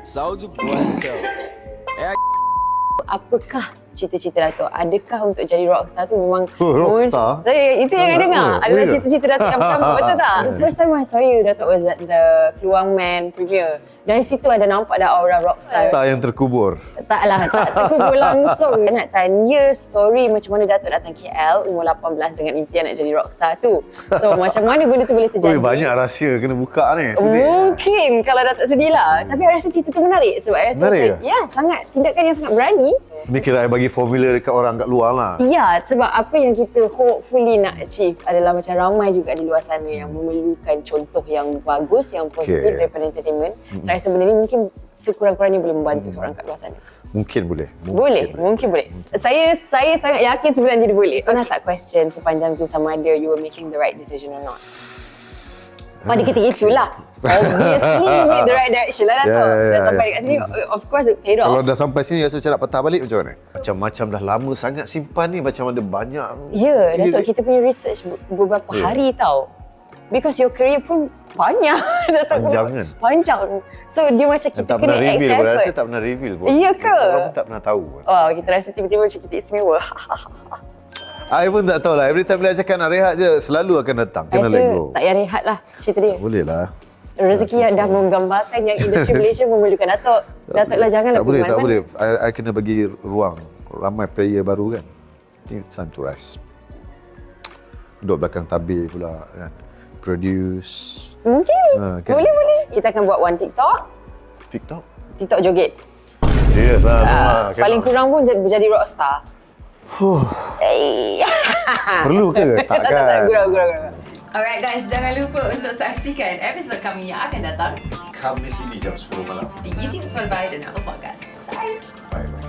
Soldier boy, tell. Apakah cita-cita Datuk? Adakah untuk jadi rockstar tu memang rockstar? Itu yang I dengar adalah ya. cita-cita Datuk yang pertama, betul tak? First time I saw you, Datuk was at the Keluang Man premiere. Dari situ ada nampak dah aura rockstar. Star yang terkubur. Tak terkubur langsung. Nak tanya story macam mana Datuk datang KL umur 18 dengan impian nak jadi rockstar tu. So macam mana benda tu boleh terjadi? Ui, banyak rahsia kena buka ni. Mungkin kalau Datuk sudilah. Tapi I rasa cerita tu menarik sebab I rasa Menarik macam, ya sangat, tindakan yang sangat berani. Ni kira I bagi formula dekat orang kat luar lah. Ya, sebab apa yang kita hopefully nak achieve adalah macam ramai juga di luar sana yang memerlukan contoh yang bagus, yang positif daripada entertainment. So, I rasa benda ni mungkin sekurang-kurangnya boleh membantu seorang kat luar sana. Mungkin boleh. Mungkin boleh. Saya sangat yakin sebenarnya dia boleh. Pernah tak question sepanjang tu sama ada you were making the right decision or not? Pada ketika itulah. Obviously you made the right direction lah Datuk. Dah sampai dekat sini, of course it paid off. Kalau dah sampai sini rasa macam nak patah balik macam mana? Macam dah lama sangat simpan ni, macam ada banyak. Ya, Datuk, kita punya research beberapa hari tau. Because your career pun banyak. Panjang kan? Panjang. So dia macam kita tak kena pernah extra reveal, effort. rasa tak pernah reveal pun. Ya ke? Orang pun tak pernah tahu. Oh, kita rasa tiba-tiba macam kita istimewa. I pun tak tahu lah. Every time bila cakap nak rehat je, selalu akan datang. Kena let go. Tak payah rehat lah cerita dia. Boleh lah. Rezeki yang dah menggambarkan yang industri Malaysia memerlukan Datuk. Datuk lah janganlah Tak boleh. I kena bagi ruang. Ramai player baru kan. I think it's time to rest. Duduk belakang tabir pula kan. Produce. Mungkin. Kan? Boleh. Kita akan buat one TikTok TikTok joget. Serius lah. Paling kurang pun jadi rockstar. Perlu ke? Takkan. Tak, gurau. Alright guys, jangan lupa untuk saksikan episod kami yang akan datang Khamis ini jam 10 malam. di YouTube, Spotify dan Apple Podcast. Bye! Bye.